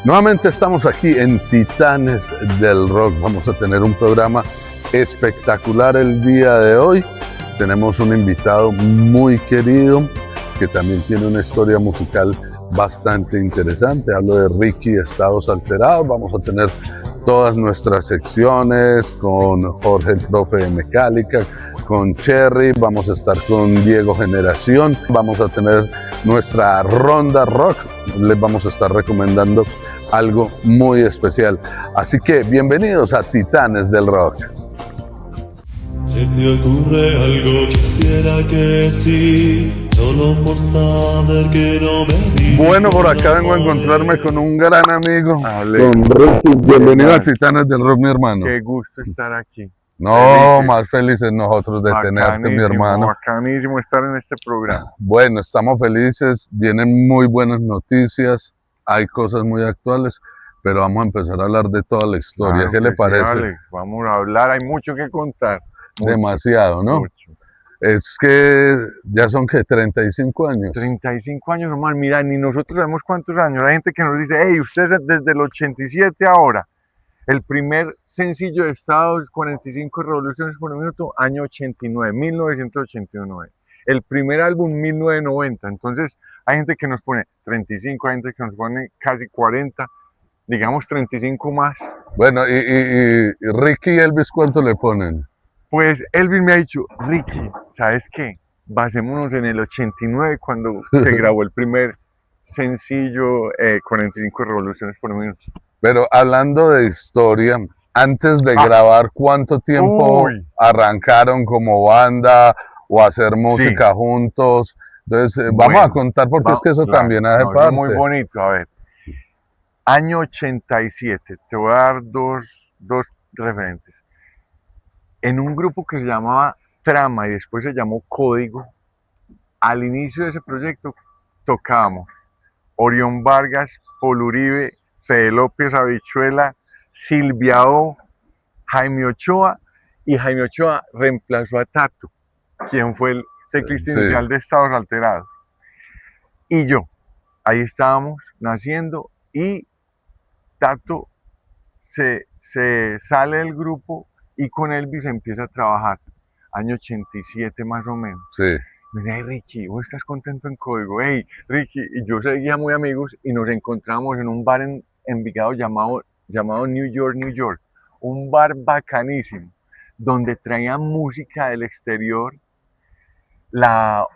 Nuevamente estamos aquí en Titanes del Rock. Vamos a tener un programa espectacular el día de hoy. Tenemos un invitado muy querido que también tiene una historia musical bastante interesante. Hablo de Ricky Estados Alterados. Vamos a tener todas nuestras secciones con Jorge el Profe de Mecálica, con Cherry, vamos a estar con Diego Generación, vamos a tener nuestra ronda rock, les vamos a estar recomendando algo muy especial. Así que bienvenidos a Titanes del Rock. ¿Se te ocurre algo? Quisiera que sí, solo por saber que no me digo. Bueno, por acá vengo a encontrarme con un gran amigo, Ale, con Ricky. Bienvenido a genial. Titanes del Rock, mi hermano. Qué gusto estar aquí. No, Felices. más felices nosotros de tenerte, mi hermano. Bacanísimo estar en este programa. Bueno, estamos felices, vienen muy buenas noticias, hay cosas muy actuales, pero vamos a empezar a hablar de toda la historia. Claro ¿Qué le que sí, parece? Ale. Vamos a hablar, hay mucho que contar. Mucho, Demasiado, ¿no? mucho. Es que ya son que 35 años. 35 años nomás, mira, ni nosotros sabemos cuántos años. Hay gente que nos dice, hey, ustedes desde el 87 ahora. El primer sencillo de Estados, 45 revoluciones por minuto, año 89, 1989. El primer álbum, 1990. Entonces, hay gente que nos pone 35, hay gente que nos pone casi 40, digamos 35 más. Bueno, y Ricky y Elvis, ¿cuánto le ponen? Pues Elvis me ha dicho, Ricky, ¿sabes qué? Basémonos en el 89 cuando se grabó el primer sencillo, 45 revoluciones por minuto. Pero hablando de historia, antes de grabar, ¿cuánto tiempo Uy. arrancaron como banda o hacer música juntos? Entonces, vamos Bueno, a contar porque es que eso claro, también hace no, eso parte. es muy bonito. A ver, año 87, te voy a dar dos referentes. En un grupo que se llamaba Trama y después se llamó Código, al inicio de ese proyecto tocábamos Orión Vargas, Paul Uribe, Fede López Habichuela, Silvia O, Jaime Ochoa, y Jaime Ochoa reemplazó a Tato, quien fue el teclista Sí. inicial de Estados Alterados. Y yo, ahí estábamos naciendo y Tato se sale del grupo y con Elvis empieza a trabajar, año 87 más o menos. Sí. Me dice, hey Ricky, ¿vos estás contento en Código? Hey Ricky, y yo seguía muy amigos y nos encontramos en un bar en Envigado llamado New York, New York, un bar bacanísimo, donde traían música del exterior, la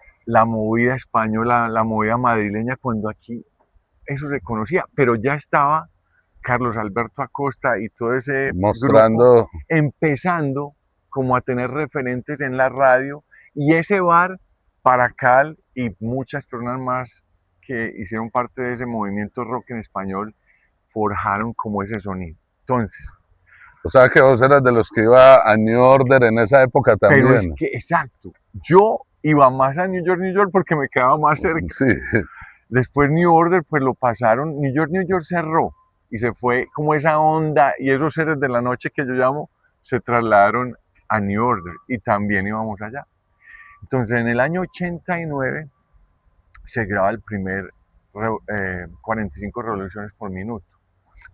movida española, la movida madrileña, cuando aquí eso se conocía, pero ya estaba Carlos Alberto Acosta y todo ese Mostrando grupo empezando como a tener referentes en la radio, y ese bar, Paracal y muchas personas más que hicieron parte de ese movimiento rock en español forjaron como ese sonido. Entonces, o sea que vos eras de los que iba a New Order en esa época también. pero es que, exacto, yo iba más a New York, porque me quedaba más cerca. Sí. Después New Order, pues lo pasaron, New York cerró y se fue como esa onda, y esos seres de la noche que yo llamo, se trasladaron a New Order y también íbamos allá. Entonces en el año 89 se graba el primer 45 revoluciones por minuto.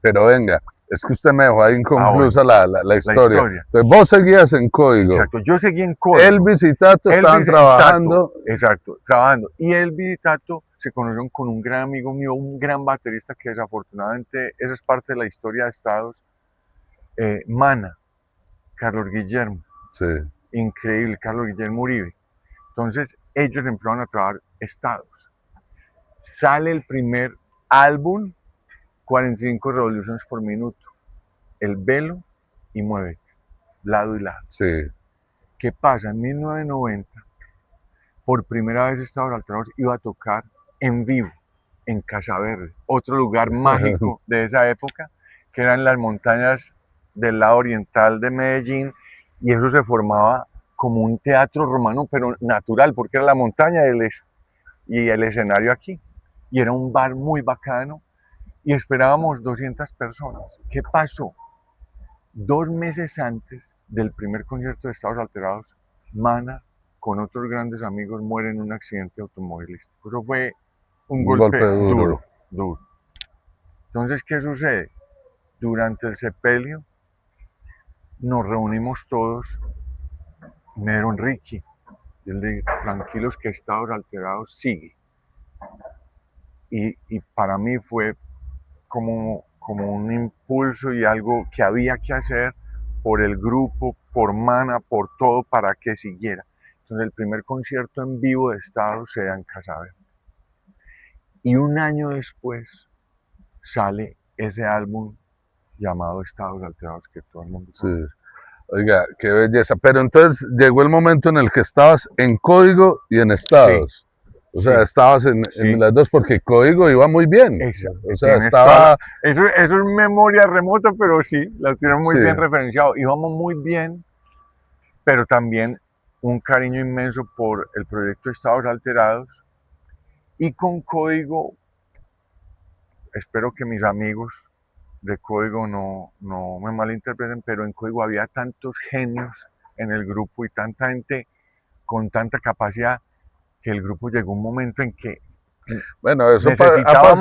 Pero venga, es que usted me dejó ahí inconclusa la historia. historia. Entonces vos seguías en Código. Exacto, yo seguí en Código. Elvis y Tato estaban trabajando. Tato, exacto, trabajando. Y Elvis y Tato se conocieron con un gran amigo mío, un gran baterista que desafortunadamente, esa es parte de la historia de Estados, Mana, Carlos Guillermo. Sí. Increíble, Carlos Guillermo Uribe. Entonces ellos empezaron a trabajar Estados. Sale el primer álbum, 45 revoluciones por minuto, El Velo y Muévete, lado y lado. Sí. ¿Qué pasa? En 1990, por primera vez Estados Alterados iba a tocar en vivo en Casa Verde, otro lugar mágico de esa época, que eran las montañas del lado oriental de Medellín, y eso se formaba como un teatro romano, pero natural, porque era la montaña y el escenario aquí. Y era un bar muy bacano, y esperábamos 200 personas. ¿Qué pasó? 2 meses antes del primer concierto de Estados Alterados, Mana, con otros grandes amigos, muere en un accidente automovilístico. Eso fue un golpe duro. Entonces, ¿qué sucede? Durante el sepelio nos reunimos todos, me dieron Ricky, yo le dije, tranquilos que Estados Alterados sigue. Y para mí fue como un impulso y algo que había que hacer por el grupo, por Mana, por todo, para que siguiera. Entonces el primer concierto en vivo de Estados se da en Casa Verde. Y un año después sale ese álbum llamado Estados Alterados que todo el mundo conoce. Sí. Oiga, qué belleza. Pero entonces llegó el momento en el que estabas en Código y en Estados. O sea, sí, estabas en sí. las dos porque Código iba muy bien. Exacto. O sea, estaba... Eso es memoria remota, pero sí, la tienen muy Sí. bien referenciado. Íbamos muy bien, pero también un cariño inmenso por el proyecto Estados Alterados. Y con Código, espero que mis amigos de Código no me malinterpreten, pero en Código había tantos genios en el grupo y tanta gente con tanta capacidad que el grupo llegó un momento en que Bueno, eso ha necesitaba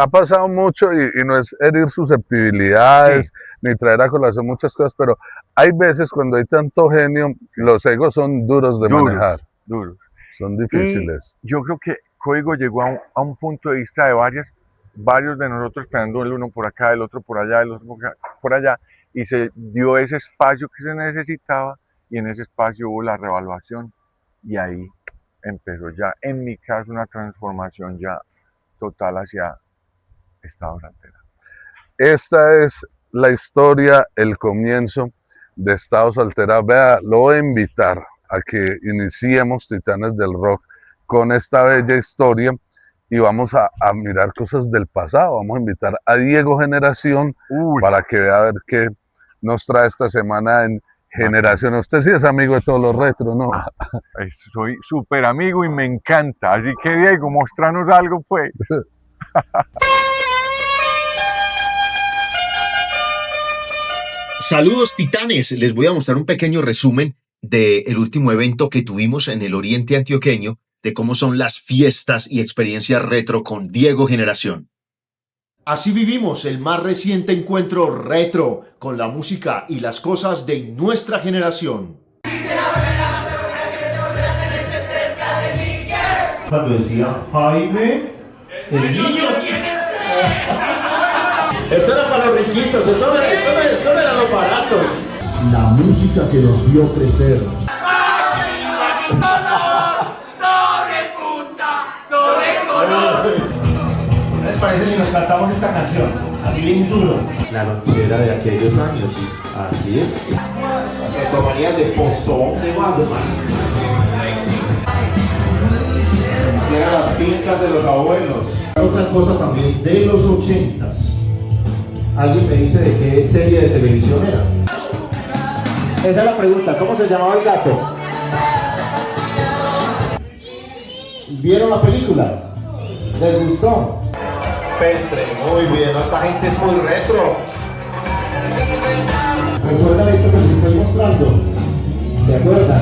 pasado más. mucho y no es herir susceptibilidades ni traer a colación muchas cosas, pero hay veces cuando hay tanto genio, los egos son duros de manejar, Duros. son difíciles. Y yo creo que Código llegó a un punto de vista de varios de nosotros esperando el uno por acá, el otro por allá, el otro por allá, y se dio ese espacio que se necesitaba y en ese espacio hubo la revaluación y ahí empezó ya, en mi caso, una transformación ya total hacia Estados Alterados. Esta es la historia, el comienzo de Estados Alterados. Vea, lo voy a invitar a que iniciemos Titanes del Rock con esta bella historia y vamos a mirar cosas del pasado. Vamos a invitar a Diego Generación para que vea a ver qué nos trae esta semana en Generación. Usted sí es amigo de todos los retros, ¿no? Soy súper amigo y me encanta. Así que, Diego, mostranos algo, pues. Saludos titanes, les voy a mostrar un pequeño resumen del último evento que tuvimos en el Oriente Antioqueño, de cómo son las fiestas y experiencias retro con Diego Generación. Así vivimos el más reciente encuentro retro con la música y las cosas de nuestra generación. Cuando decía Jaime, el niño tiene Eso era para los riquitos, eso era los baratos. la música que nos vio crecer. ¿No les parece si nos cantamos esta canción? Así bien duro. La lonchera de aquellos años. Así es. Las tomarías de pozón de Waldemar. Eran las fincas de los abuelos. Otra cosa también de los 80s. ¿Alguien me dice de qué serie de televisión era? Esa es la pregunta, ¿cómo se llamaba el gato? ¿Vieron la película? ¿Les gustó? Peltre, muy bien, esta gente es muy retro. ¿Recuerdan esto que les estoy mostrando? ¿Se acuerdan?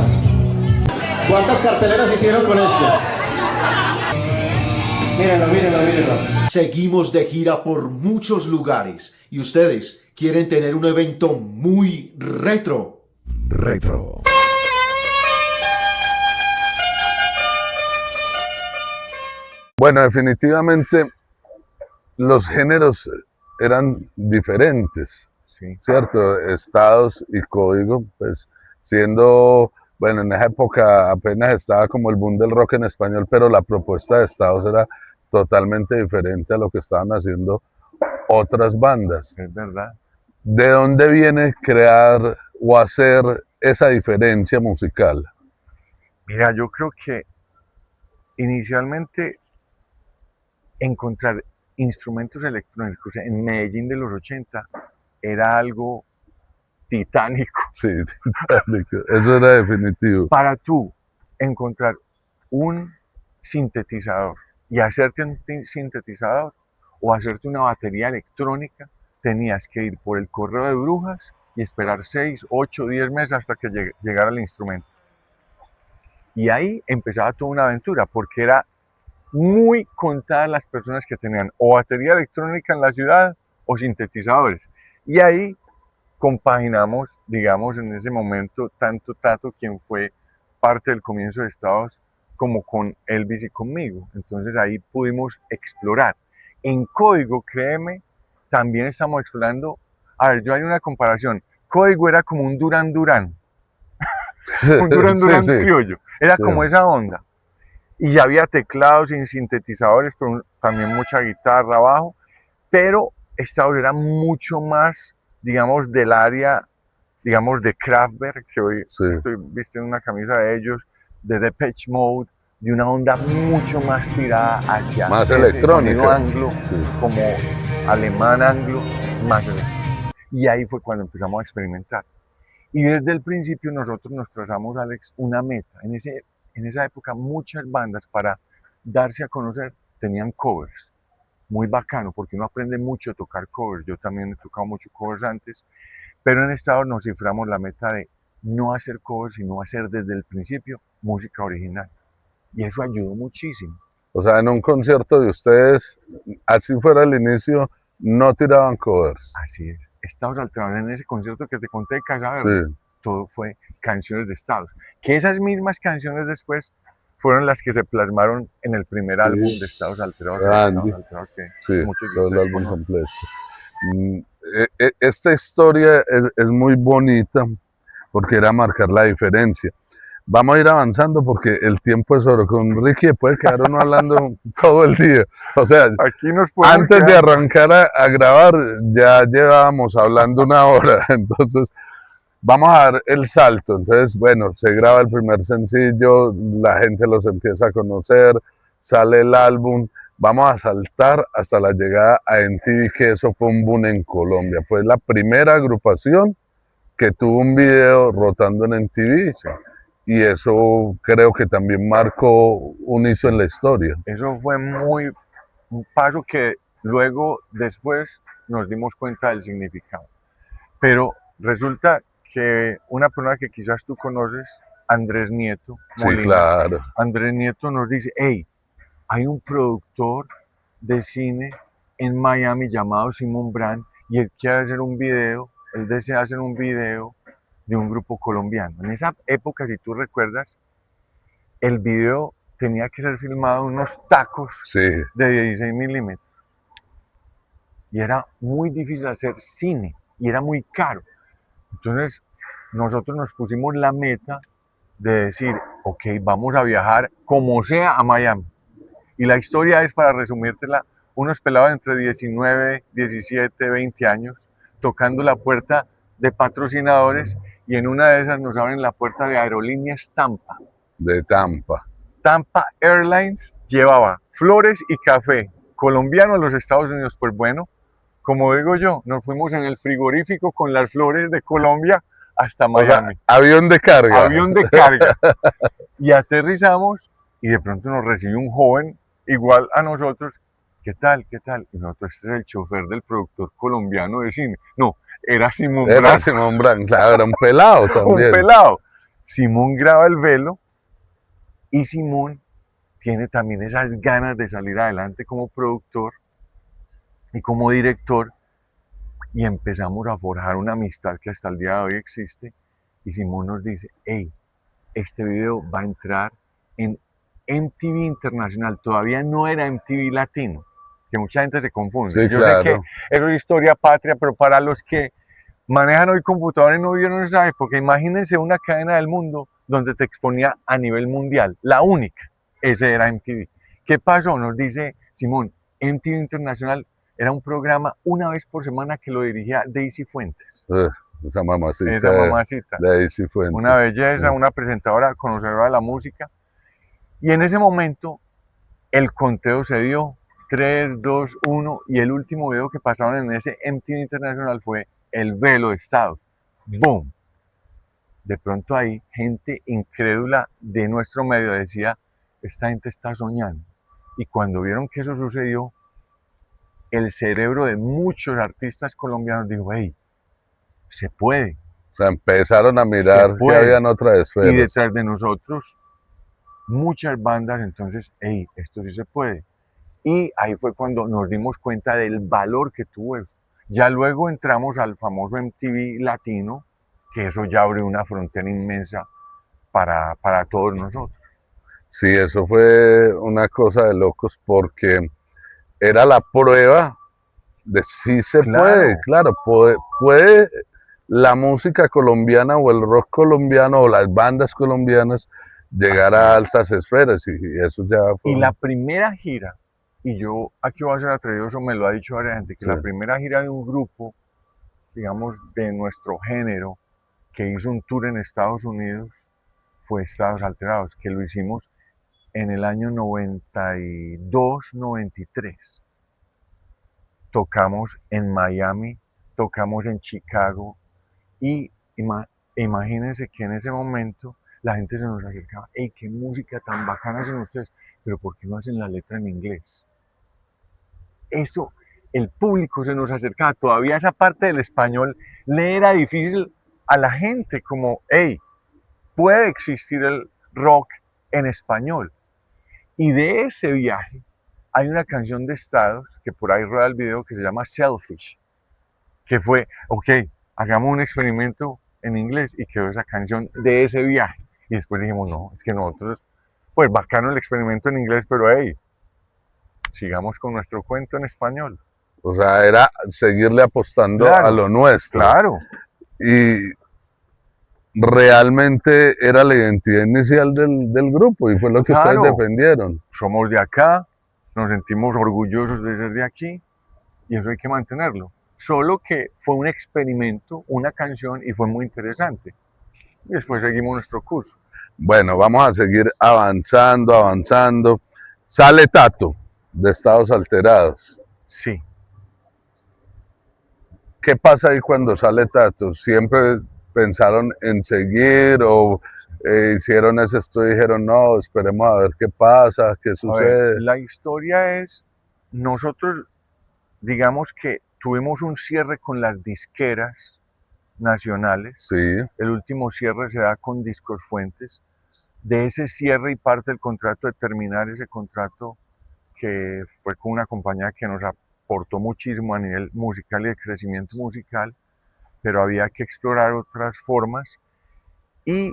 ¿Cuántas carteleras hicieron con esto? Mírenlo. Seguimos de gira por muchos lugares y ustedes quieren tener un evento muy retro. Retro. Bueno, definitivamente los géneros eran diferentes, Sí. ¿cierto? Estados y Código, pues siendo, bueno, en esa época apenas estaba como el boom del rock en español, pero la propuesta de Estados era totalmente diferente a lo que estaban haciendo otras bandas. Es verdad. ¿De dónde viene crear o hacer esa diferencia musical? Mira, yo creo que inicialmente encontrar instrumentos electrónicos en Medellín de los 80 era algo titánico. Sí, titánico. Eso era definitivo. Para tú encontrar un sintetizador y hacerte un sintetizador o hacerte una batería electrónica, tenías que ir por el correo de brujas y esperar 6, 8, 10 meses hasta que llegara el instrumento. Y ahí empezaba toda una aventura, porque era muy contadas las personas que tenían o batería electrónica en la ciudad o sintetizadores. Y ahí compaginamos, digamos, en ese momento, tanto Tato, quien fue parte del comienzo de Estados, como con Elvis y conmigo. Entonces ahí pudimos explorar. En Código, créeme, también estamos explorando. A ver, yo hay una comparación. Código era como un Duran Duran, un Duran Sí, Duran sí, criollo. Era sí. como esa onda. Y ya había teclados y sintetizadores, pero también mucha guitarra abajo. Pero Estados era mucho más, digamos, del área, digamos, de Kraftwerk, que hoy Sí. estoy vistiendo una camisa de ellos, de Depeche Mode, de una onda mucho más tirada hacia Más ese sonido electrónica. anglo, Sí. como alemán anglo, más electrónico. Y ahí fue cuando empezamos a experimentar. Y desde el principio nosotros nos trazamos, Alex, una meta. En esa época muchas bandas para darse a conocer tenían covers. Muy bacano, porque uno aprende mucho a tocar covers. Yo también he tocado mucho covers antes, pero en Estado nos ciframos la meta de no hacer covers, sino hacer desde el principio música original. Y eso ayudó muchísimo. O sea, en un concierto de ustedes, así fuera el inicio, no tiraban covers. Así es. Estados Alterados, en ese concierto que te conté de Casa Sí. Verde, todo fue canciones de Estados. Que esas mismas canciones después fueron las que se plasmaron en el primer álbum de Estados Alterados, Andy. Estados Alterados, que Sí, muchos de todo el ustedes álbum conocen. completo. Esta historia es muy bonita porque era marcar la diferencia. Vamos a ir avanzando porque el tiempo es oro. Con Ricky puede quedar uno hablando todo el día. O sea, Aquí nos podemos antes de quedar. arrancar a grabar ya llevábamos hablando una hora. Entonces, vamos a dar el salto. Entonces, bueno, se graba el primer sencillo, la gente los empieza a conocer, sale el álbum. Vamos a saltar hasta la llegada a MTV, que eso fue un boom en Colombia. Fue la primera agrupación que tuvo un video rotando en MTV. Y eso creo que también marcó un hito en la historia. Eso fue un paso que luego, después, nos dimos cuenta del significado. Pero resulta que una persona que quizás tú conoces, Andrés Nieto Sí, Molina, claro. Andrés Nieto nos dice, hey, hay un productor de cine en Miami llamado Simón Brand y él quiere hacer un video, él desea hacer un video de un grupo colombiano. En esa época, si tú recuerdas, el video tenía que ser filmado en unos tacos Sí, de 16 milímetros. Y era muy difícil hacer cine y era muy caro. Entonces, nosotros nos pusimos la meta de decir, ok, vamos a viajar como sea a Miami. Y la historia es, para resumírtela, unos pelados entre 19, 17, 20 años, tocando la puerta de patrocinadores, y en una de esas nos abren la puerta de Aerolíneas Tampa. de Tampa. Tampa Airlines llevaba flores y café colombiano a los Estados Unidos. Pues bueno, como digo yo, nos fuimos en el frigorífico con las flores de Colombia hasta O sea, Miami. avión de carga. Avión de carga. Y aterrizamos y de pronto nos recibe un joven igual a nosotros. ¿Qué tal? ¿Qué tal? Y nosotros, este es el chofer del productor colombiano de cine. No, era Simón Era Brand, Simón Brand, claro, era un pelado un también. pelado. Simón graba el velo y Simón tiene también esas ganas de salir adelante como productor y como director, y empezamos a forjar una amistad que hasta el día de hoy existe. Y Simón nos dice, hey, este video va a entrar en MTV Internacional. Todavía no era MTV Latino, que mucha gente se confunde. Sí, Yo sé que claro. eso es historia patria, pero para los que manejan hoy computadores y no vieron esa época, imagínense una cadena del mundo donde te exponía a nivel mundial, la única. Ese era MTV. ¿Qué pasó? Nos dice Simón, MTV Internacional era un programa una vez por semana que lo dirigía Daisy Fuentes. Esa mamacita, Esa mamacita. de Daisy Fuentes. Una belleza, una presentadora conocedora de la música. Y en ese momento el conteo se dio, 3, 2, 1, y el último video que pasaron en ese MTV Internacional fue El Velo de Estados. ¡Boom! De pronto ahí, gente incrédula de nuestro medio decía, esta gente está soñando. Y cuando vieron que eso sucedió, el cerebro de muchos artistas colombianos dijo, hey, se puede. O sea, empezaron a mirar que puede. habían otras Y esferas. detrás de nosotros muchas bandas, entonces, hey, esto sí se puede. Y ahí fue cuando nos dimos cuenta del valor que tuvo eso. Ya luego entramos al famoso MTV Latino, que eso ya abrió una frontera inmensa para todos nosotros. Sí, eso fue una cosa de locos porque era la prueba de si se puede, Claro, claro, puede la música colombiana o el rock colombiano o las bandas colombianas llegar así a es. altas esferas y eso ya fue Y la primera gira, y yo aquí voy a ser atrevido, eso me lo ha dicho varias gente, que sí. la primera gira de un grupo, digamos, de nuestro género, que hizo un tour en Estados Unidos, fue Estados Alterados, que lo hicimos en el año 92, 93. Tocamos en Miami, tocamos en Chicago y imagínense que en ese momento la gente se nos acercaba, hey, qué música tan bacana hacen ustedes, pero ¿por qué no hacen la letra en inglés? Eso, el público se nos acercaba, todavía esa parte del español le era difícil a la gente, como, hey, puede existir el rock en español. Y de ese viaje hay una canción de Estados, que por ahí rueda el video, que se llama Selfish, que fue, ok, hagamos un experimento en inglés y quedó esa canción de ese viaje. Y después dijimos, no, es que nosotros, pues bacano el experimento en inglés, pero hey, sigamos con nuestro cuento en español. O sea, era seguirle apostando a Claro, lo nuestro. claro, Y realmente era la identidad inicial del grupo y fue lo que ustedes claro, defendieron. somos de acá, nos sentimos orgullosos de ser de aquí y eso hay que mantenerlo. Solo que fue un experimento, una canción y fue muy interesante. Y después seguimos nuestro curso. Bueno, vamos a seguir avanzando, avanzando. Sale Tato de Estados Alterados. Sí, ¿Qué pasa ahí cuando sale Tato? ¿Siempre pensaron en seguir o hicieron ese estudio y dijeron, no, esperemos a ver qué pasa, qué a ver, sucede? la historia es, nosotros digamos que tuvimos un cierre con las disqueras nacionales. Sí, El último cierre se da con Discos Fuentes. De ese cierre y parte del contrato de terminar ese contrato que fue con una compañía que nos aportó muchísimo a nivel musical y de crecimiento musical, pero había que explorar otras formas y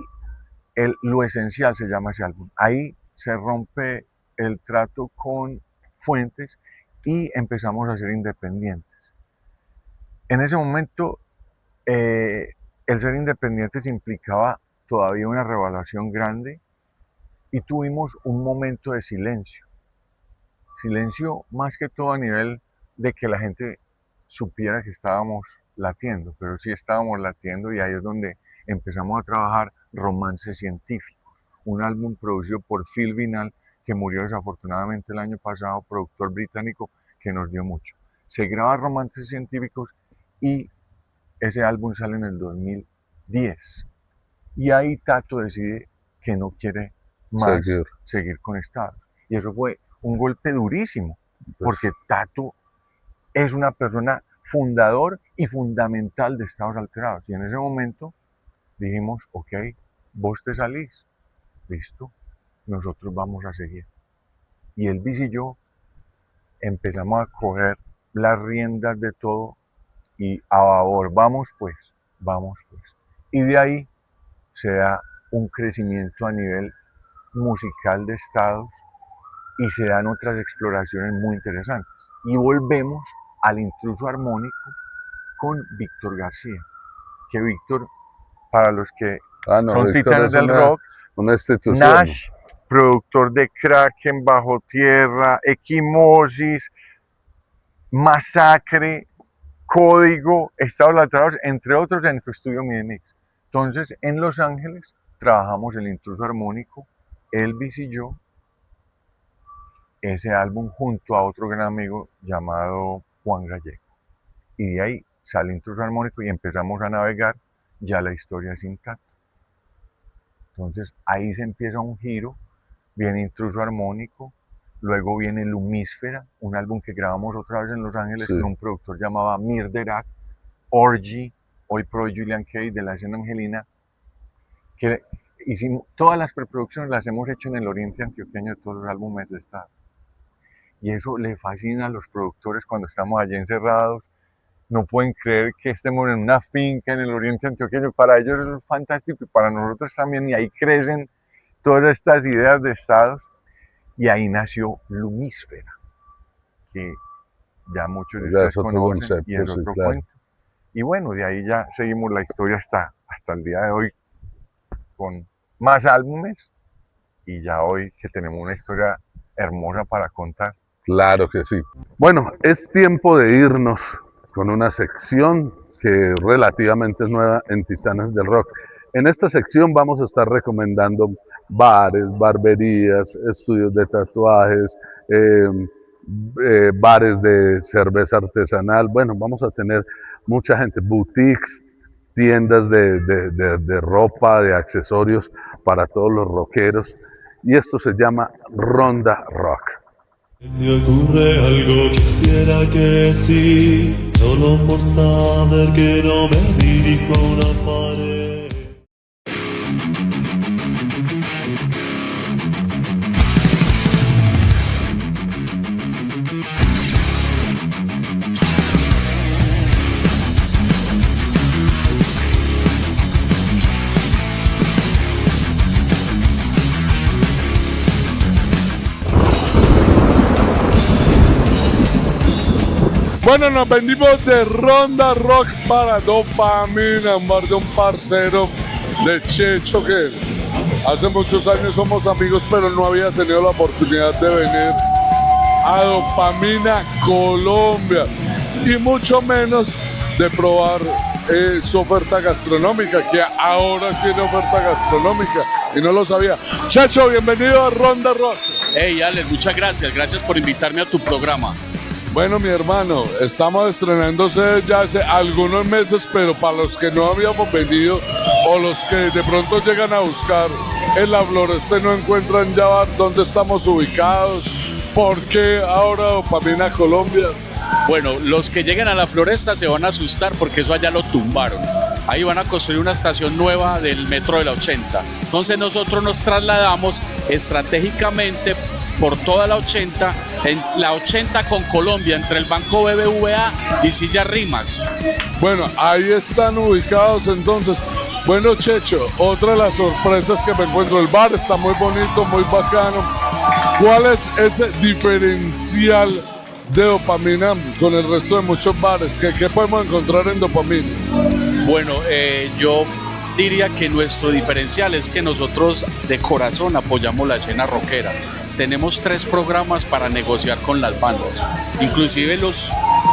lo esencial se llama ese álbum. Ahí se rompe el trato con Fuentes y empezamos a ser independientes. En ese momento, el ser independientes implicaba todavía una revaluación grande y tuvimos un momento de silencio. Silencio más que todo a nivel de que la gente supiera que estábamos latiendo, pero sí estábamos latiendo y ahí es donde empezamos a trabajar Romances Científicos, un álbum producido por Phil Vinal, que murió desafortunadamente el año pasado, productor británico que nos dio mucho. Se graba Romances Científicos y ese álbum sale en el 2010. Y ahí Tato decide que no quiere más seguir. seguir con Estados. Y eso fue un golpe durísimo, porque Pues, Tato es una persona fundador y fundamental de Estados Alterados. Y en ese momento dijimos, ok, vos te salís, listo, nosotros vamos a seguir. Y Elvis y yo empezamos a coger las riendas de todo y a favor, vamos pues, vamos pues. Y de ahí se da un crecimiento a nivel musical de estados y se dan otras exploraciones muy interesantes. Y volvemos al intruso armónico con Víctor García, que Víctor, para los que ah, no, son Víctor titanes es del rock, una institución. Nash, productor de Kraken, Bajo Tierra, Equimosis, Masacre, Código, Estados Alterados, entre otros en su estudio Midemix. Entonces, en Los Ángeles trabajamos el intruso armónico, Elvis y yo, ese álbum junto a otro gran amigo llamado Juan Gallego. Y de ahí sale intruso armónico y empezamos a navegar ya la historia sin Tato. Entonces ahí se empieza un giro, viene intruso armónico, luego viene Lumísfera, un álbum que grabamos otra vez en Los Ángeles Sí. con un productor llamado Mir Derak, Orgy, hoy pro Julian Kay de la escena angelina, que todas las preproducciones las hemos hecho en el oriente antioqueño de todos los álbumes de estado. Y eso le fascina a los productores cuando estamos allí encerrados. No pueden creer que estemos en una finca en el oriente antioqueño. Para ellos eso es fantástico y para nosotros también. Y ahí crecen todas estas ideas de estados. Y ahí nació Lumísfera, que ya muchos de ustedes conocen, concepto, y es otro cuento. Y bueno, de ahí ya seguimos la historia hasta el día de hoy con más álbumes y ya hoy que tenemos una historia hermosa para contar. Claro que sí. Bueno, es tiempo de irnos con una sección que relativamente es nueva en Titanes del Rock. En esta sección vamos a estar recomendando bares, barberías, estudios de tatuajes, bares de cerveza artesanal. Bueno, vamos a tener mucha gente, boutiques, tiendas de ropa, de accesorios para todos los rockeros. Y esto se llama Ronda Rock. Me ocurre algo, quisiera que sí, solo por saber que no me dirijo a una pared. Bueno, nos venimos de Ronda Rock para Dopamina, un bar de un parcero de Checho que hace muchos años somos amigos, pero no había tenido la oportunidad de venir a Dopamina, Colombia, y mucho menos de probar su oferta gastronómica, que ahora tiene oferta gastronómica y no lo sabía. Checho, bienvenido a Ronda Rock. Hey, Alex, muchas gracias por invitarme a tu programa. Bueno, mi hermano, estamos estrenándose ya hace algunos meses, pero para los que no habíamos venido o los que de pronto llegan a buscar en la Floresta y no encuentran ya dónde estamos ubicados, ¿por qué ahora Dopamina Colombia? Bueno, los que lleguen a la Floresta se van a asustar porque eso allá lo tumbaron. Ahí van a construir una estación nueva del metro de la 80. Entonces nosotros nos trasladamos estratégicamente por toda la 80, en la 80 con Colombia, entre el Banco BBVA y Silla Rimax. Bueno, ahí están ubicados entonces. Bueno, Checho, otra de las sorpresas que me encuentro, el bar está muy bonito, muy bacano. ¿Cuál es ese diferencial de Dopamina con el resto de muchos bares? ¿Qué podemos encontrar en Dopamina? Bueno, yo diría que nuestro diferencial es que nosotros de corazón apoyamos la escena rockera. Tenemos 3 programas para negociar con las bandas. Inclusive los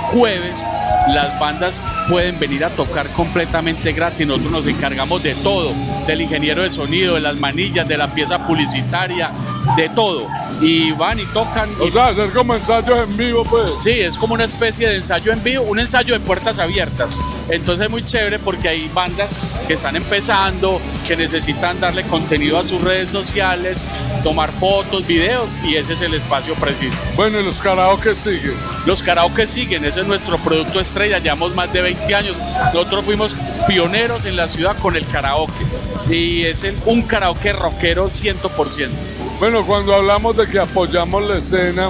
jueves las bandas pueden venir a tocar completamente gratis. Nosotros nos encargamos de todo, del ingeniero de sonido, de las manillas, de la pieza publicitaria, de todo. Y van y tocan. O sea, hacer como ensayos en vivo, pues. Sí, es como una especie de ensayo en vivo, un ensayo de puertas abiertas. Entonces es muy chévere porque hay bandas que están empezando, que necesitan darle contenido a sus redes sociales, tomar fotos, videos, y ese es el espacio preciso. Bueno, ¿y los karaoke siguen? Los karaoke siguen, ese es nuestro producto estrella, llevamos más de 20 años. Nosotros fuimos pioneros en la ciudad con el karaoke y es un karaoke rockero 100%. Bueno, cuando hablamos de que apoyamos la escena,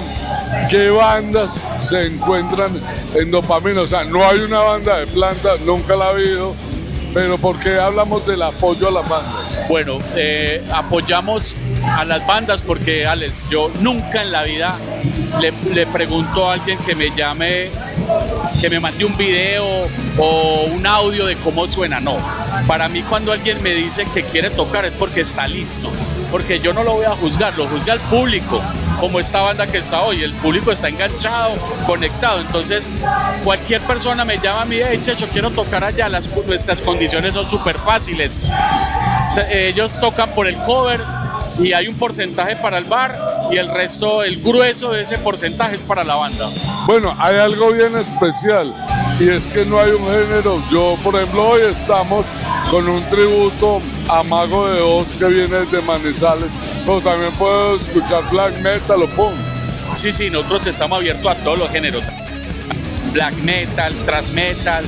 ¿qué bandas se encuentran en Dopamina? O sea, no hay una banda de planta, nunca la ha habido, pero ¿por qué hablamos del apoyo a las bandas? Bueno, apoyamos a las bandas porque, Alex, yo nunca en la vida le pregunto a alguien que me llame, que me mande un video o un audio de cómo suena. No, para mí cuando alguien me dice que quiere tocar es porque está listo, porque yo no lo voy a juzgar, lo juzga el público, como esta banda que está hoy. El público está enganchado, conectado. Entonces cualquier persona me llama a mí: hey, Checho, quiero tocar allá. Nuestras condiciones son súper fáciles. Ellos tocan por el cover y hay un porcentaje para el bar y el resto, el grueso de ese porcentaje es para la banda. Bueno, hay algo bien especial y es que no hay un género. Yo, por ejemplo, hoy estamos con un tributo a Mago de Oz que viene de Manizales, pero también puedo escuchar black metal o punk. Sí, nosotros estamos abiertos a todos los géneros. Black metal, thrash metal,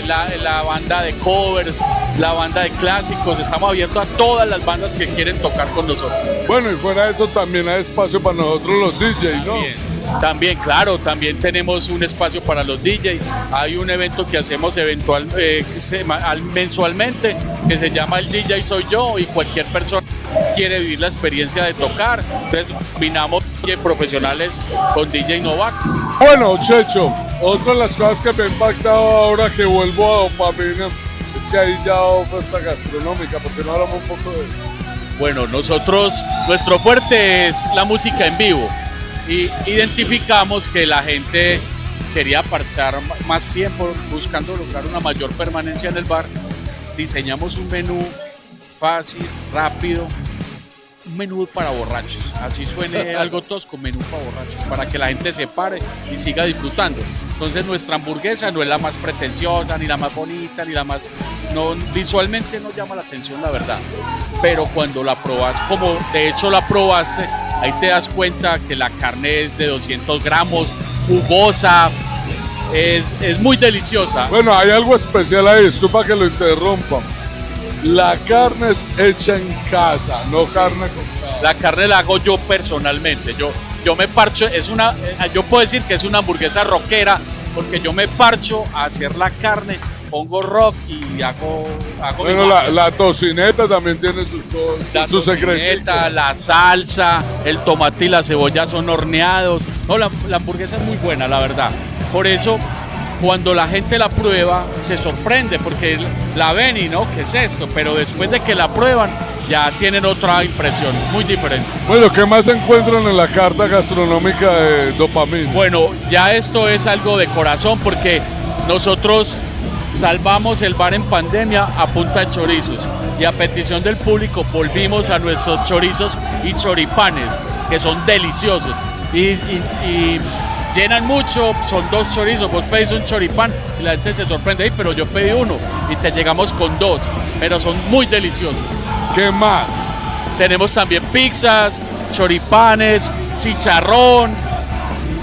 la banda de covers, la banda de clásicos, estamos abiertos a todas las bandas que quieren tocar con nosotros. Bueno, y fuera de eso también hay espacio para nosotros los DJs, ¿no? También, claro, también tenemos un espacio para los DJs. Hay un evento que hacemos mensualmente que se llama El DJ Soy Yo, y cualquier persona quiere vivir la experiencia de tocar. Entonces combinamos DJ profesionales con DJ Novak. Bueno, Checho, otra de las cosas que me ha impactado ahora que vuelvo a Dopamina es que hay ya oferta gastronómica. ¿Por qué no hablamos un poco de eso? Bueno, nuestro fuerte es la música en vivo. Y identificamos que la gente quería parchar más tiempo buscando lograr una mayor permanencia en el bar. Diseñamos un menú fácil, rápido, un menú para borrachos, así suene algo tosco, menú para borrachos, para que la gente se pare y siga disfrutando. Entonces nuestra hamburguesa no es la más pretenciosa, ni la más bonita, ni la más... No, visualmente no llama la atención, la verdad, pero cuando la probas, como de hecho la probaste, ahí te das cuenta que la carne es de 200 gramos, jugosa, es muy deliciosa. Bueno, hay algo especial ahí, disculpa que lo interrumpa. La carne es hecha en casa, no carne comprada. La carne la hago yo personalmente. Yo me parcho, yo puedo decir que es una hamburguesa rockera, porque yo me parcho a hacer la carne, pongo rock y hago bueno, la tocineta también tiene sus secretos. La salsa, el tomate y la cebolla son horneados. No, la hamburguesa es muy buena, la verdad. Por eso, cuando la gente la prueba, se sorprende, porque la ven y no, ¿qué es esto? Pero después de que la prueban, ya tienen otra impresión, muy diferente. Bueno, ¿qué más se encuentran en la carta gastronómica de Dopamina? Bueno, ya esto es algo de corazón, porque nosotros salvamos el bar en pandemia a punta de chorizos, y a petición del público volvimos a nuestros chorizos y choripanes, que son deliciosos y llenan mucho. Son 2 chorizos, vos pedís un choripán y la gente se sorprende, pero yo pedí uno y te llegamos con 2, pero son muy deliciosos. ¿Qué más? Tenemos también pizzas, choripanes, chicharrón,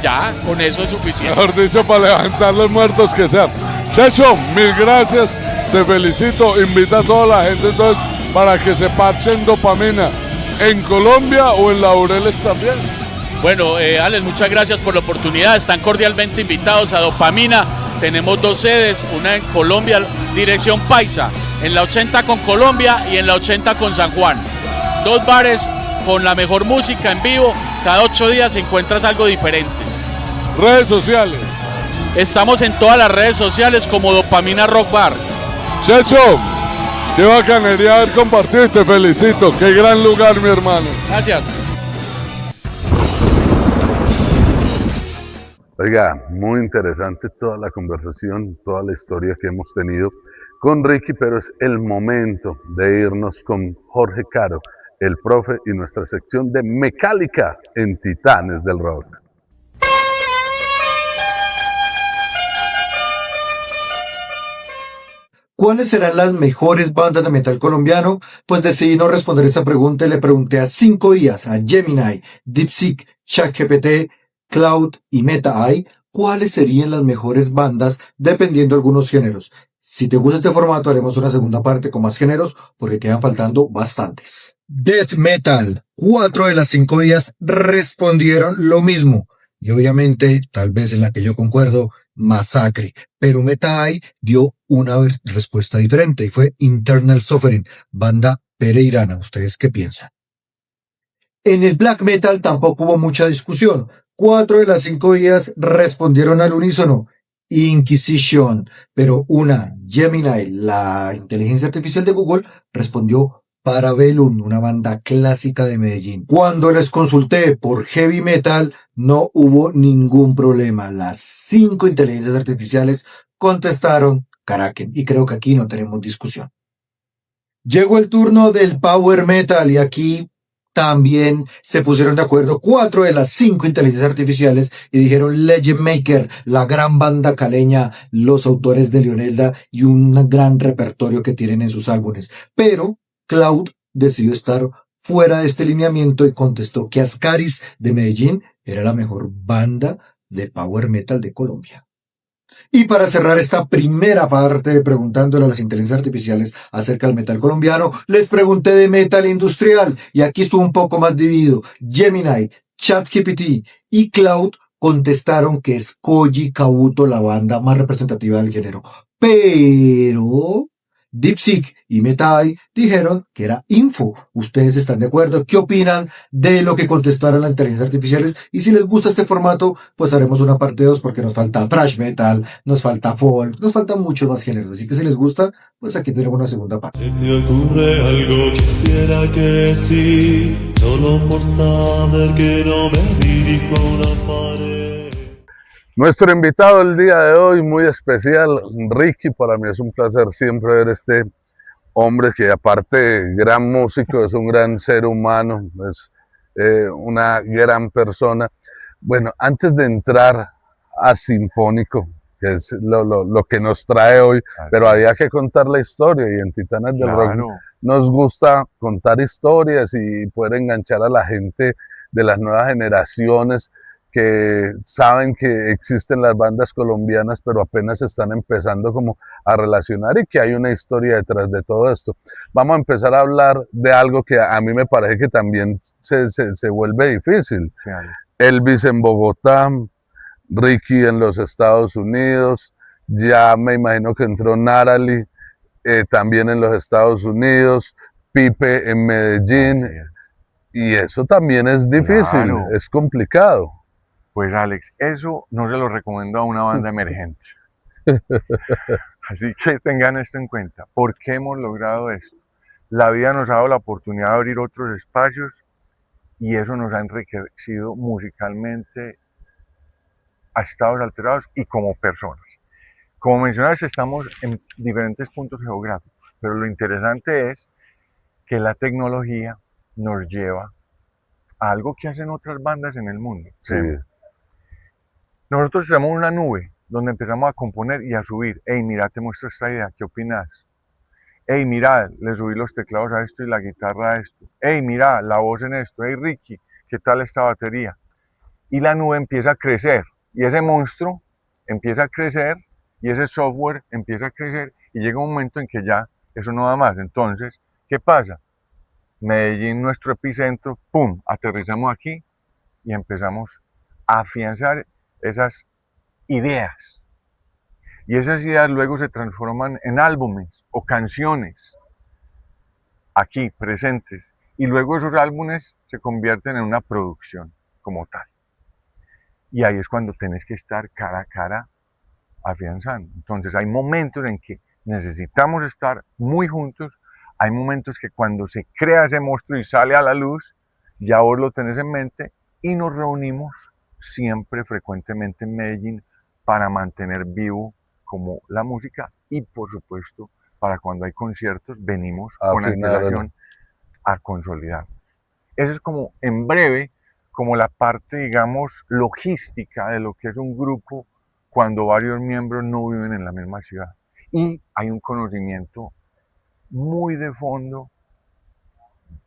ya, con eso es suficiente. Mejor dicho, para levantar los muertos que sean. Checho, mil gracias, te felicito, invita a toda la gente entonces para que se parchen Dopamina en Colombia o en Laureles también. Bueno, Alex, muchas gracias por la oportunidad, están cordialmente invitados a Dopamina. Tenemos 2 sedes, una en Colombia, dirección Paisa, en la 80 con Colombia y en la 80 con San Juan. 2 bares con la mejor música en vivo, cada 8 días encuentras algo diferente. Redes sociales. Estamos en todas las redes sociales como Dopamina Rock Bar. Checho, qué bacanería haber compartido y te felicito. Qué gran lugar, mi hermano. Gracias. Oiga, muy interesante toda la conversación, toda la historia que hemos tenido con Ricky, pero es el momento de irnos con Jorge Caro, el profe, y nuestra sección de Mecálica en Titanes del Rock. ¿Cuáles serán las mejores bandas de metal colombiano? Pues decidí no responder esa pregunta y le pregunté a 5 días a Gemini, DeepSeek, ChatGPT, Cloud y MetaEye cuáles serían las mejores bandas dependiendo de algunos géneros. Si te gusta este formato, haremos una segunda parte con más géneros porque quedan faltando bastantes. Death Metal. 4 de las 5 días respondieron lo mismo. Y obviamente, tal vez en la que yo concuerdo, Masacre. Pero MetaEye dio una respuesta diferente y fue Internal Suffering, banda pereirana. ¿Ustedes qué piensan? En el Black Metal tampoco hubo mucha discusión. 4 de las 5 días respondieron al unísono. Inquisition, pero una Gemini, la inteligencia artificial de Google, respondió Parabellum, una banda clásica de Medellín. Cuando les consulté por heavy metal, no hubo ningún problema. Las 5 inteligencias artificiales contestaron Kraken, y creo que aquí no tenemos discusión. Llegó el turno del power metal y aquí también se pusieron de acuerdo 4 de las 5 inteligencias artificiales y dijeron Legend Maker, la gran banda caleña, los autores de Leonelda y un gran repertorio que tienen en sus álbumes. Pero Cloud decidió estar fuera de este lineamiento y contestó que Ascaris de Medellín era la mejor banda de power metal de Colombia. Y para cerrar esta primera parte preguntándole a las inteligencias artificiales acerca del metal colombiano, les pregunté de metal industrial y aquí estuvo un poco más dividido. Gemini, ChatGPT y Cloud contestaron que es Koji Kabuto la banda más representativa del género. Pero DeepSeek y Metai dijeron que era Info. ¿Ustedes están de acuerdo? ¿Qué opinan de lo que contestaron las inteligencias artificiales? Y si les gusta este formato, pues haremos una parte 2 porque nos falta thrash metal, nos falta folk, nos faltan muchos más géneros. Así que si les gusta, pues aquí tenemos una segunda parte. Se te ocurre algo, quisiera que sí, solo por saber que no me dirijo a una pared. Nuestro invitado el día de hoy, muy especial, Ricky. Para mí es un placer siempre ver este hombre que, aparte de gran músico, es un gran ser humano, es una gran persona. Bueno, antes de entrar a Sinfónico, que es lo que nos trae hoy, pero había que contar la historia, y en Titanes del Rock nos gusta contar historias y poder enganchar a la gente de las nuevas generaciones que saben que existen las bandas colombianas, pero apenas están empezando como a relacionar, y que hay una historia detrás de todo esto. Vamos a empezar a hablar de algo que a mí me parece que también se vuelve difícil. Sí, Ale. Elvis en Bogotá, Ricky en los Estados Unidos, ya me imagino que entró Narali también en los Estados Unidos, Pipe en Medellín, y eso también es difícil, Claro. es complicado. Pues Alex, eso no se lo recomiendo a una banda emergente. Así que tengan esto en cuenta. ¿Por qué hemos logrado esto? La vida nos ha dado la oportunidad de abrir otros espacios y eso nos ha enriquecido musicalmente a estados alterados y como personas. Como mencionas, estamos en diferentes puntos geográficos, pero lo interesante es que la tecnología nos lleva a algo que hacen otras bandas en el mundo. Sí. Nosotros tenemos una nube donde empezamos a componer y a subir. Hey, mira, te muestro esta idea, ¿qué opinas? Hey, mira, le subí los teclados a esto y la guitarra a esto. Hey, mira, la voz en esto. Hey, Ricky, ¿qué tal esta batería? Y la nube empieza a crecer. Y ese monstruo empieza a crecer y ese software empieza a crecer y llega un momento en que ya eso no da más. Entonces, ¿qué pasa? Medellín, nuestro epicentro, ¡pum!, aterrizamos aquí y empezamos a afianzar esas ideas. Y esas ideas luego se transforman en álbumes o canciones aquí presentes. Y luego esos álbumes se convierten en una producción como tal. Y ahí es cuando tenés que estar cara a cara afianzando. Entonces hay momentos en que necesitamos estar muy juntos. Hay momentos que cuando se crea ese monstruo y sale a la luz, ya vos lo tenés en mente y nos reunimos siempre, frecuentemente en Medellín para mantener vivo como la música y, por supuesto, para cuando hay conciertos, venimos con antelación a consolidarnos. Eso es como, en breve, como la parte, digamos, logística de lo que es un grupo cuando varios miembros no viven en la misma ciudad. Y hay un conocimiento muy de fondo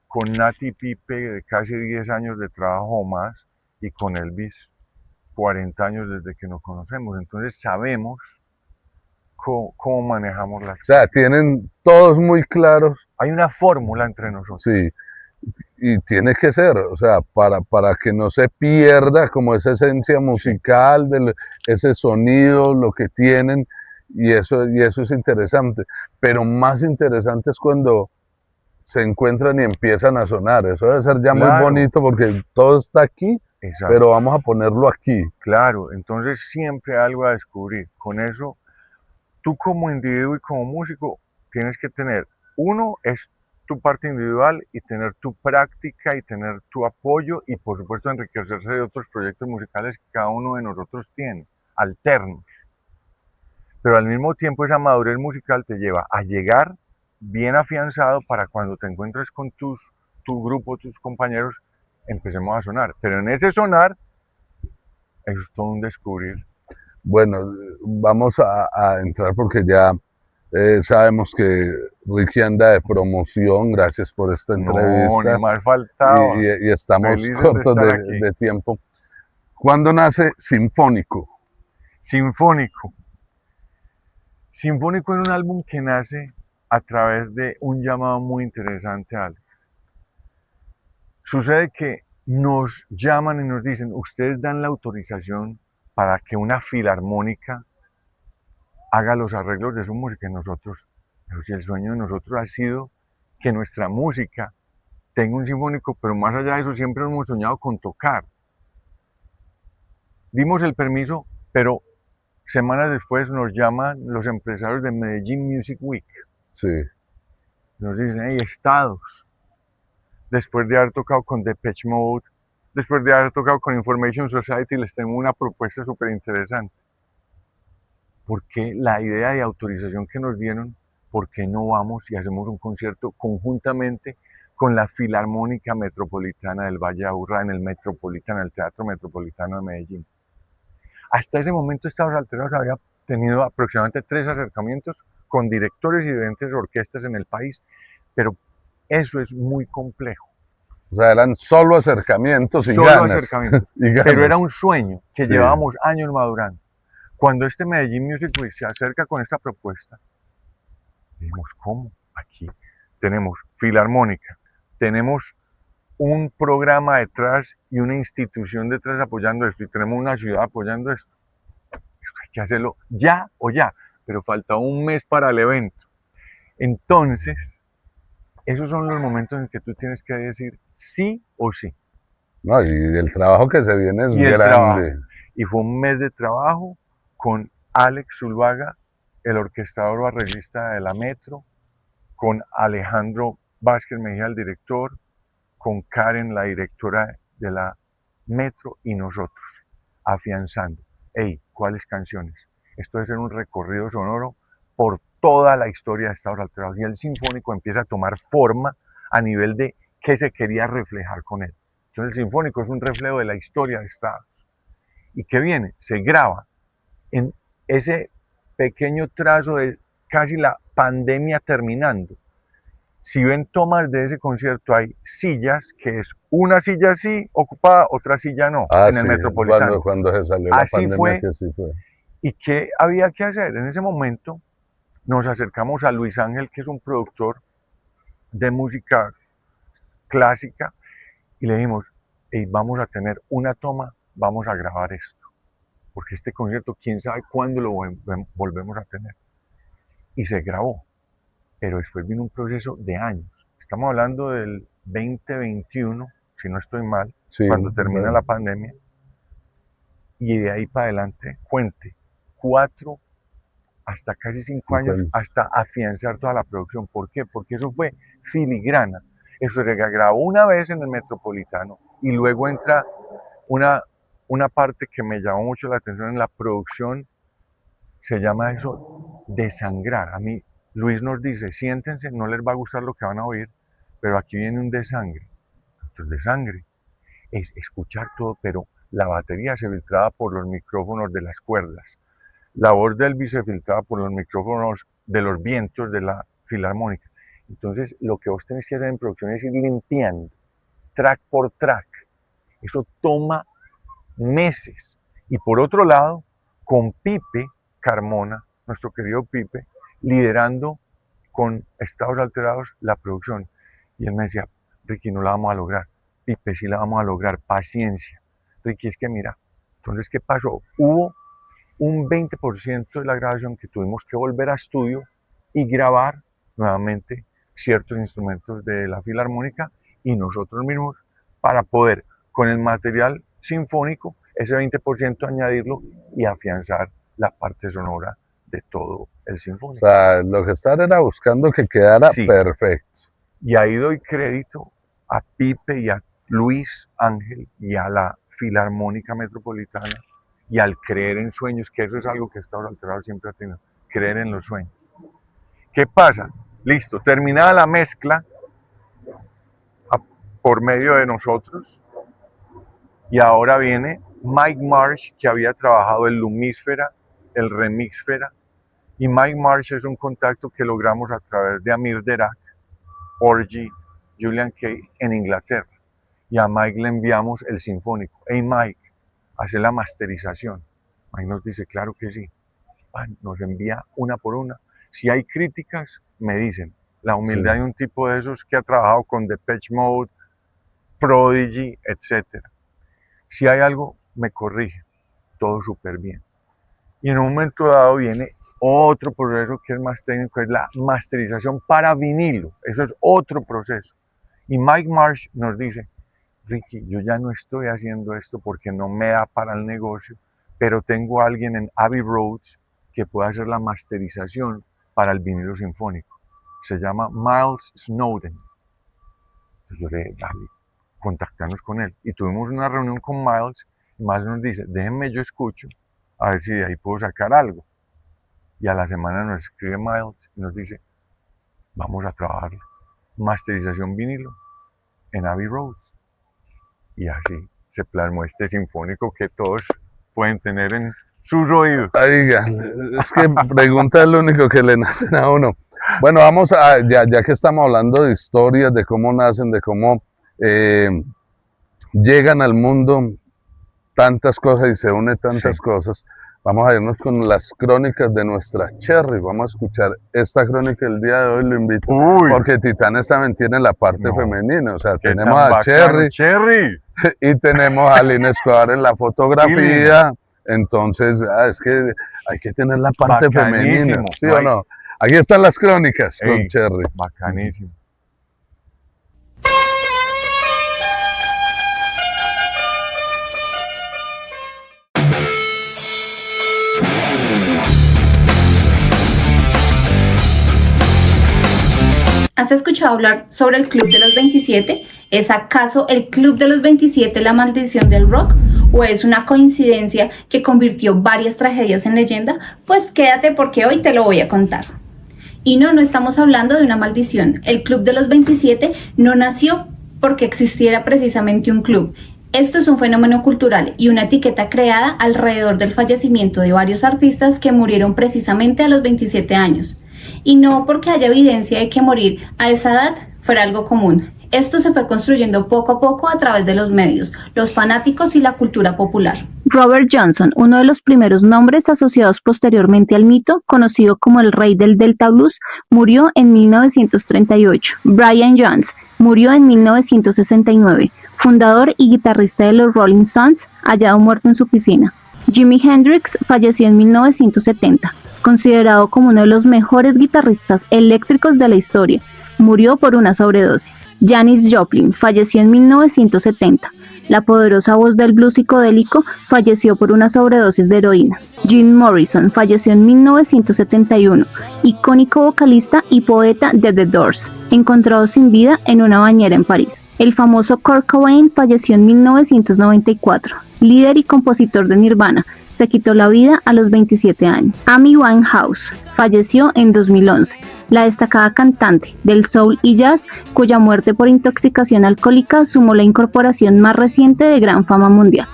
con Nati Pipe de casi 10 años de trabajo o más, y con Elvis 40 años desde que nos conocemos. Entonces sabemos cómo manejamos las cosas. O sea, tienen todos muy claros. Hay una fórmula entre nosotros. Sí, y tiene que ser, o sea, para que no se pierda como esa esencia musical, ese sonido, lo que tienen, y eso es interesante. Pero más interesante es cuando se encuentran y empiezan a sonar. Eso debe ser ya muy bonito porque todo está aquí. Exacto. Pero vamos a ponerlo aquí. Claro, entonces siempre hay algo a descubrir. Con eso, tú como individuo y como músico tienes que tener, uno es tu parte individual y tener tu práctica y tener tu apoyo y por supuesto enriquecerse de otros proyectos musicales que cada uno de nosotros tiene, alternos. Pero al mismo tiempo esa madurez musical te lleva a llegar bien afianzado para cuando te encuentres con tu grupo, tus compañeros, empecemos a sonar. Pero en ese sonar, eso es todo un descubrir. Bueno, vamos a entrar porque ya sabemos que Ricky anda de promoción. Gracias por esta entrevista. No, ni más faltaba. Y estamos cortos de tiempo. ¿Cuándo nace Sinfónico? Sinfónico. Sinfónico es un álbum que nace a través de un llamado muy interesante, Alex. Sucede que nos llaman y nos dicen, ustedes dan la autorización para que una filarmónica haga los arreglos de su música y nosotros, pero si el sueño de nosotros ha sido que nuestra música tenga un sinfónico, pero más allá de eso siempre hemos soñado con tocar. Dimos el permiso, pero semanas después nos llaman los empresarios de Medellín Music Week. Sí. Nos dicen, hey, estados, después de haber tocado con Depeche Mode, después de haber tocado con Information Society, les tengo una propuesta súper interesante. Porque la idea de autorización que nos dieron, ¿por qué no vamos y hacemos un concierto conjuntamente con la Filarmónica Metropolitana del Valle de Aburrá en el Metropolitano, el Teatro Metropolitano de Medellín? Hasta ese momento Estados Alterados había tenido aproximadamente 3 acercamientos con directores y diferentes orquestas en el país, pero eso es muy complejo. O sea, eran solo acercamientos y Solo ganas. acercamientos, Y ganas. pero era un sueño que Sí. llevábamos años madurando. Cuando este Medellín Music Week se acerca con esta propuesta, dijimos, ¿cómo? Aquí tenemos filarmónica, tenemos un programa detrás y una institución detrás apoyando esto, y tenemos una ciudad apoyando esto. Esto hay que hacerlo ya o ya, pero falta un mes para el evento. Entonces, esos son los momentos en que tú tienes que decir sí o sí. No, y el trabajo que se viene es Y el trabajo. grande. Y fue un mes de trabajo con Alex Zuluaga, el orquestador o arreglista de la Metro, con Alejandro Vázquez Mejía, el director, con Karen, la directora de la Metro, y nosotros, afianzando. Hey, ¿cuáles canciones? Esto debe ser un recorrido sonoro por toda la historia de Estados Alterados. Y el sinfónico empieza a tomar forma a nivel de qué se quería reflejar con él. Entonces el sinfónico es un reflejo de la historia de Estados. ¿Y qué viene? Se graba en ese pequeño trazo de casi la pandemia terminando. Si ven tomas de ese concierto, hay sillas, que es una silla así ocupada, otra silla no, en el Sí, Metropolitano. cuando se salió la Así pandemia, fue. que sí fue. ¿Y qué había que hacer? En ese momento nos acercamos a Luis Ángel, que es un productor de música clásica, y le dijimos, hey, vamos a tener una toma, vamos a grabar esto, porque este concierto, quién sabe cuándo lo volvemos a tener. Y se grabó, pero después vino un proceso de años. Estamos hablando del 2021, si no estoy mal, Sí, cuando termina bueno. la pandemia, y de ahí para adelante, cuente, 4 hasta casi 5 años, hasta afianzar toda la producción. ¿Por qué? Porque eso fue filigrana. Eso se grabó una vez en el Metropolitano y luego entra una parte que me llamó mucho la atención en la producción, se llama eso desangrar. A mí, Luis nos dice, siéntense, no les va a gustar lo que van a oír, pero aquí viene un desangre. Entonces, desangre es escuchar todo, pero la batería se filtraba por los micrófonos de las cuerdas. La voz de Elvis se filtraba por los micrófonos de los vientos de la filarmónica. Entonces, lo que vos tenés que hacer en producción es ir limpiando, track por track. Eso toma meses. Y por otro lado, con Pipe Carmona, nuestro querido Pipe, liderando con Estados Alterados la producción. Y él me decía, Ricky, no la vamos a lograr. Pipe, sí la vamos a lograr. Paciencia. Ricky, es que mira, entonces, ¿qué pasó? Hubo un 20% de la grabación que tuvimos que volver a estudio y grabar nuevamente ciertos instrumentos de la filarmónica y nosotros mismos para poder, con el material sinfónico, ese 20% añadirlo y afianzar la parte sonora de todo el O sinfónico. sea, lo que estaban era buscando que quedara Sí. perfecto. Y ahí doy crédito a Pipe y a Luis Ángel y a la Filarmónica Metropolitana y al creer en sueños, que eso es algo que Estados Alterados siempre ha tenido, creer en los sueños. ¿Qué pasa? Listo, terminada la mezcla por medio de nosotros, y ahora viene Mike Marsh, que había trabajado el Lumísfera, el Remixfera, y Mike Marsh es un contacto que logramos a través de Amir Derak, Orgy, Julian Kay en Inglaterra, y a Mike le enviamos el sinfónico. Hey Mike, hace la masterización. Mike nos dice, claro que sí. pan, nos envía una por una. Si hay críticas, me dicen. La humildad de un tipo de esos que ha trabajado con Depeche Mode, Prodigy, etc. Si hay algo, me corrige. Todo súper bien. Y en un momento dado viene otro proceso que es más técnico, es la masterización para vinilo. Eso es otro proceso. Y Mike Marsh nos dice, Ricky, yo ya no estoy haciendo esto porque no me da para el negocio, pero tengo a alguien en Abbey Roads que puede hacer la masterización para el vinilo sinfónico. Se llama Miles Snowden. Yo le dije, dale, contactarnos con él. Y tuvimos una reunión con Miles, y Miles nos dice, déjenme yo escucho, a ver si de ahí puedo sacar algo. Y a la semana nos escribe Miles y nos dice, vamos a trabajar masterización vinilo en Abbey Roads. Y así se plasmó este sinfónico que todos pueden tener en sus oídos. Oiga, es que pregunta es lo único que le nacen a uno. Bueno, vamos a, ya que estamos hablando de historias, de cómo nacen, de cómo llegan al mundo tantas cosas y se unen tantas cosas, vamos a irnos con las crónicas de nuestra Cherry. Vamos a escuchar esta crónica el día de hoy, lo invito, porque Titanes también tiene la parte femenina, o sea, tenemos a Cherry y tenemos a Lina Escobar en la fotografía, entonces es que hay que tener la parte femenina, ¿sí o no? Aquí están las crónicas con Cherry. Bacanísimo. ¿Has escuchado hablar sobre el Club de los 27? ¿Es acaso el Club de los 27 la maldición del rock? ¿O es una coincidencia que convirtió varias tragedias en leyenda? Pues quédate porque hoy te lo voy a contar. Y no estamos hablando de una maldición. El Club de los 27 no nació porque existiera precisamente un club. Esto es un fenómeno cultural y una etiqueta creada alrededor del fallecimiento de varios artistas que murieron precisamente a los 27 años. Y no porque haya evidencia de que morir a esa edad fuera algo común. Esto se fue construyendo poco a poco a través de los medios, los fanáticos y la cultura popular. Robert Johnson, uno de los primeros nombres asociados posteriormente al mito, conocido como el rey del Delta Blues, murió en 1938. Brian Jones murió en 1969, fundador y guitarrista de los Rolling Stones, hallado muerto en su piscina. Jimi Hendrix falleció en 1970, considerado como uno de los mejores guitarristas eléctricos de la historia. Murió por una sobredosis. Janis Joplin falleció en 1970. La poderosa voz del blues psicodélico falleció por una sobredosis de heroína. Jim Morrison falleció en 1971, icónico vocalista y poeta de The Doors, encontrado sin vida en una bañera en París. El famoso Kurt Cobain falleció en 1994, líder y compositor de Nirvana. Se quitó la vida a los 27 años. Amy Winehouse falleció en 2011, la destacada cantante del soul y jazz, cuya muerte por intoxicación alcohólica sumó la incorporación más reciente de gran fama mundial.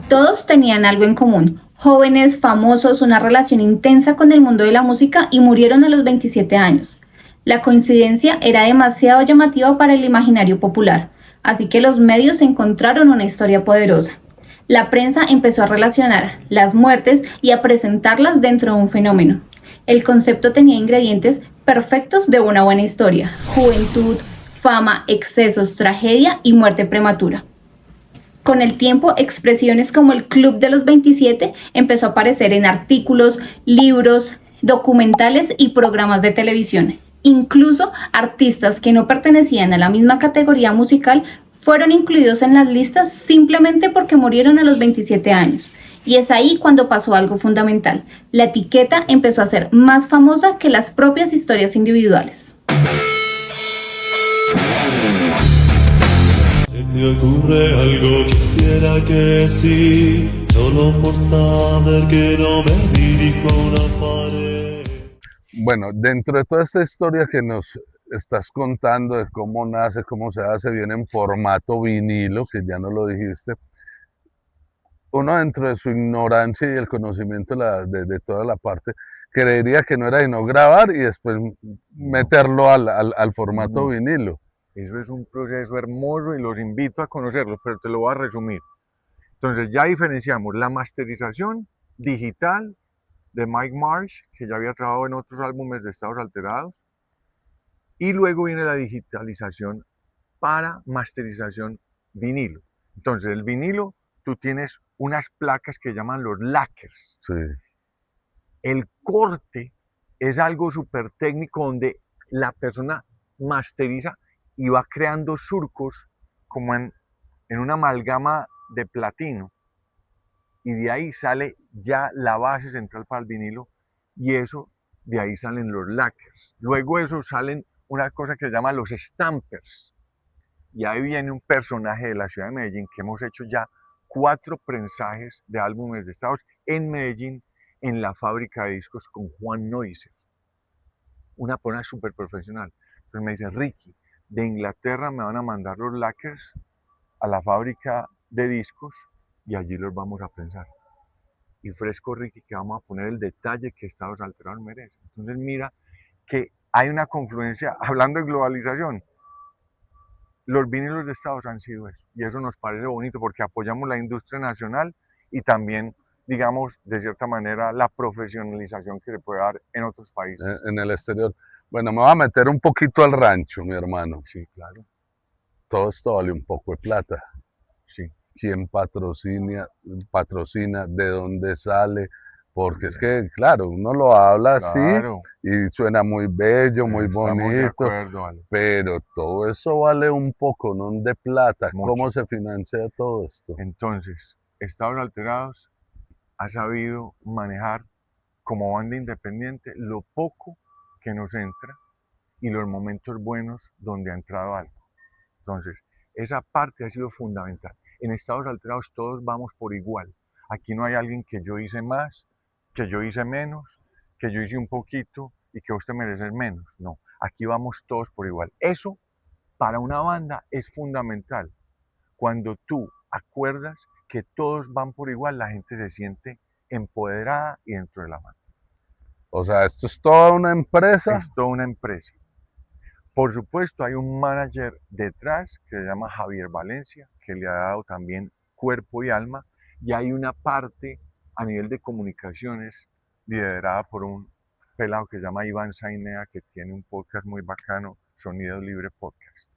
Todos tenían algo en común: jóvenes, famosos, una relación intensa con el mundo de la música, y murieron a los 27 años. La coincidencia era demasiado llamativa para el imaginario popular, así que los medios encontraron una historia poderosa. La prensa empezó a relacionar las muertes y a presentarlas dentro de un fenómeno. El concepto tenía ingredientes perfectos de una buena historia: juventud, fama, excesos, tragedia y muerte prematura. Con el tiempo, expresiones como el Club de los 27 empezó a aparecer en artículos, libros, documentales y programas de televisión. Incluso artistas que no pertenecían a la misma categoría musical fueron incluidos en las listas simplemente porque murieron a los 27 años. Y es ahí cuando pasó algo fundamental: la etiqueta empezó a ser más famosa que las propias historias individuales. Se te ocurre algo, quisiera que sí, solo por saber que no me dirijo a una pared. Bueno, dentro de toda esta historia que nos estás contando de cómo nace, cómo se hace, viene en formato vinilo, que ya no lo dijiste, uno dentro de su ignorancia y el conocimiento de toda la parte, creería que no era sino grabar y después meterlo al formato vinilo. Eso es un proceso hermoso y los invito a conocerlo, pero te lo voy a resumir. Entonces ya diferenciamos la masterización digital de Mike Marsh, que ya había trabajado en otros álbumes de Estados Alterados. Y luego viene la digitalización para masterización vinilo. Entonces, el vinilo, tú tienes unas placas que llaman los lacquers. Sí. El corte es algo súper técnico donde la persona masteriza y va creando surcos como en una amalgama de platino. Y de ahí sale ya la base central para el vinilo y eso, de ahí salen los lacquers. Luego eso salen una cosa que se llama los stampers. Y ahí viene un personaje de la ciudad de Medellín que hemos hecho ya 4 prensajes de álbumes de Estados en Medellín en la fábrica de discos con Juan Neusser. Una persona súper profesional. Entonces me dice, Ricky, de Inglaterra me van a mandar los lacquers a la fábrica de discos y allí los vamos a prensar. Y fresco, Ricky, que vamos a poner el detalle que Estados Alterados merece. Entonces mira que hay una confluencia, hablando de globalización, los vinilos de Estados han sido eso. Y eso nos parece bonito porque apoyamos la industria nacional y también, digamos, de cierta manera, la profesionalización que se puede dar en otros países. En el exterior. Bueno, me voy a meter un poquito al rancho, mi hermano. Sí, claro. Todo esto vale un poco de plata. Sí. ¿Quién patrocina? ¿De dónde sale? Porque es que, claro, uno lo habla Claro. así y suena muy bello, muy Estamos de bonito, acuerdo, Ale. pero todo eso vale un poco, ¿no? De plata. Mucho. ¿Cómo se financia todo esto? Entonces, Estados Alterados ha sabido manejar como banda independiente lo poco que nos entra y los momentos buenos donde ha entrado algo. Entonces, esa parte ha sido fundamental. En Estados Alterados todos vamos por igual. Aquí no hay alguien que yo hice más, que yo hice menos, que yo hice un poquito y que usted merece menos. No, aquí vamos todos por igual. Eso para una banda es fundamental. Cuando tú acuerdas que todos van por igual, la gente se siente empoderada y dentro de la banda. O sea, esto es toda una empresa. Es toda una empresa. Por supuesto, hay un manager detrás que se llama Javier Valencia, que le ha dado también cuerpo y alma, y hay una parte a nivel de comunicaciones liderada por un pelado que se llama Iván Zainea, que tiene un podcast muy bacano, Sonido Libre Podcast.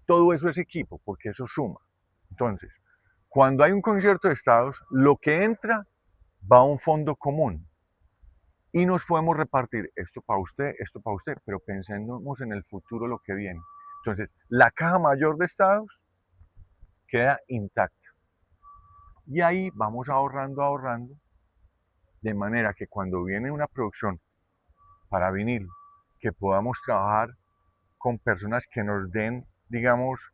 Todo eso es equipo, porque eso suma. Entonces, cuando hay un concierto de estados, lo que entra va a un fondo común. Y nos podemos repartir esto para usted, pero pensemos en el futuro, lo que viene. Entonces, la caja mayor de estados queda intacta. Y ahí vamos ahorrando, de manera que cuando viene una producción para vinilo, que podamos trabajar con personas que nos den, digamos,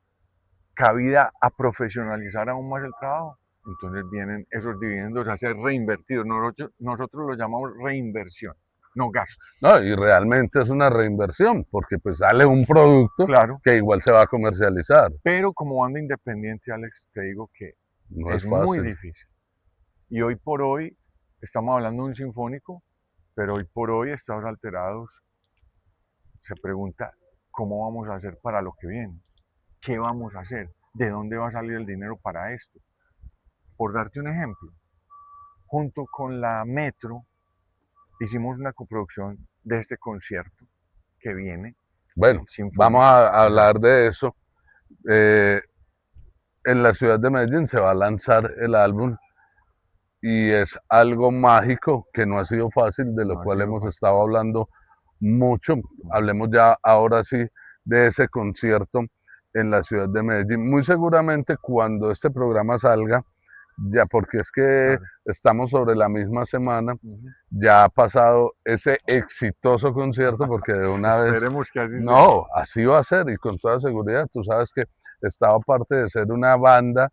cabida a profesionalizar aún más el trabajo. Entonces vienen esos dividendos a ser reinvertidos. Nosotros lo llamamos reinversión, no gastos. No, y realmente es una reinversión, porque pues sale un producto Claro. que igual se va a comercializar. Pero como banda independiente, Alex, te digo que No es fácil. muy difícil. Y hoy por hoy, estamos hablando de un sinfónico, pero hoy por hoy Estados Alterados se pregunta cómo vamos a hacer para lo que viene. ¿Qué vamos a hacer? ¿De dónde va a salir el dinero para esto? Por darte un ejemplo, junto con la Metro hicimos una coproducción de este concierto que viene. Bueno, vamos a hablar de eso. En la ciudad de Medellín se va a lanzar el álbum y es algo mágico que no ha sido fácil, de lo cual hemos estado hablando mucho. Hablemos ya ahora sí de ese concierto en la ciudad de Medellín. Muy seguramente cuando este programa salga, ya porque es que estamos sobre la misma semana, ya ha pasado ese exitoso concierto, porque de una vez... Esperemos que así sea. No, así va a ser, y con toda seguridad. Tú sabes que estaba aparte de ser una banda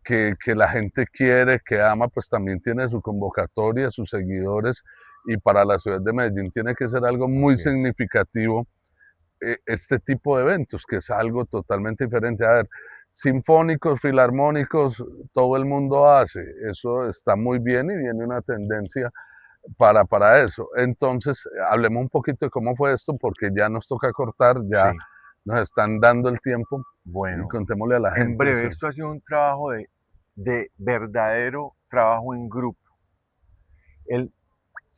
que la gente quiere, que ama, pues también tiene su convocatoria, sus seguidores, y para la ciudad de Medellín tiene que ser algo muy significativo este tipo de eventos, que es algo totalmente diferente. A ver, sinfónicos, filarmónicos, todo el mundo hace, eso está muy bien y viene una tendencia para eso. Entonces, hablemos un poquito de cómo fue esto, porque ya nos toca cortar, ya nos están dando el tiempo. Bueno, y contémosle a la gente. En breve, esto ha sido un trabajo de verdadero trabajo en grupo.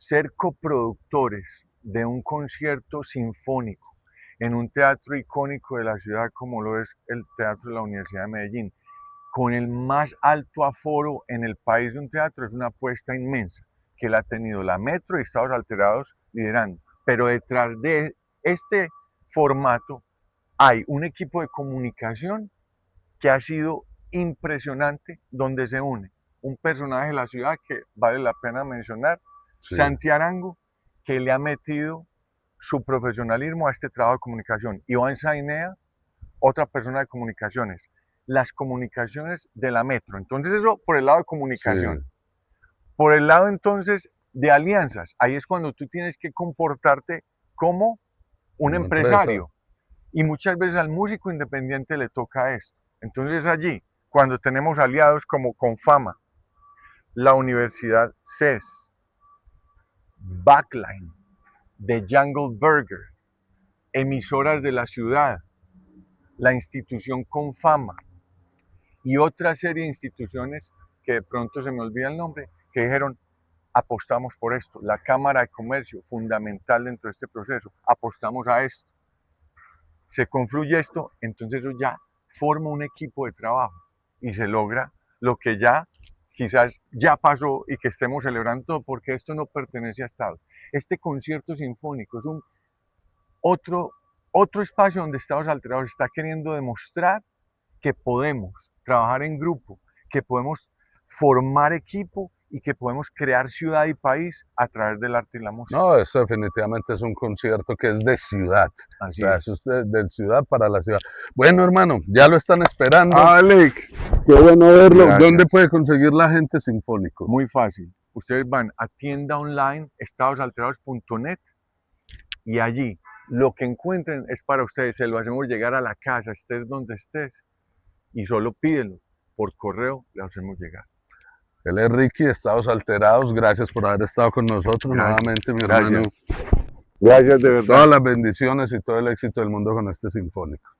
ser coproductores de un concierto sinfónico en un teatro icónico de la ciudad como lo es el Teatro de la Universidad de Medellín, con el más alto aforo en el país de un teatro, es una apuesta inmensa que la ha tenido la Metro y Estados Alterados liderando. Pero detrás de este formato hay un equipo de comunicación que ha sido impresionante, donde se une un personaje de la ciudad que vale la pena mencionar, Sí. Santi Arango, que le ha metido su profesionalismo a este trabajo de comunicación. Iván Zainea, otra persona de comunicaciones. Las comunicaciones de la Metro. Entonces eso por el lado de comunicación. Sí. Por el lado entonces de alianzas, ahí es cuando tú tienes que comportarte como un Una empresario. Y muchas veces al músico independiente le toca esto. Entonces es allí, cuando tenemos aliados como Confama, la Universidad CES, Backline, The Jungle Burger, emisoras de la ciudad, la institución Confama y otra serie de instituciones que de pronto se me olvida el nombre, que dijeron, apostamos por esto. La Cámara de Comercio, fundamental dentro de este proceso, apostamos a esto. Se confluye esto, entonces eso ya forma un equipo de trabajo y se logra lo que ya quizás ya pasó y que estemos celebrando todo, porque esto no pertenece a Estados. Este concierto sinfónico es un otro espacio donde Estados Alterados está queriendo demostrar que podemos trabajar en grupo, que podemos formar equipo y que podemos crear ciudad y país a través del arte y la música. No, eso definitivamente es un concierto que es de ciudad. Así o sea, es. eso es de ciudad para la ciudad. Bueno, hermano, ya lo están esperando. Alec, Qué bueno verlo. Gracias. ¿Dónde puede conseguir la gente Sinfónico? muy fácil. Ustedes van a tienda online estadosalterados.net y allí lo que encuentren es para ustedes. Se lo hacemos llegar a la casa, estés donde estés, y solo pídelo por correo, le hacemos llegar. Él es Ricky, Estados Alterados. Gracias por haber estado con nosotros Gracias. nuevamente, mi Gracias. hermano. Gracias de verdad. Todas las bendiciones y todo el éxito del mundo con este Sinfónico.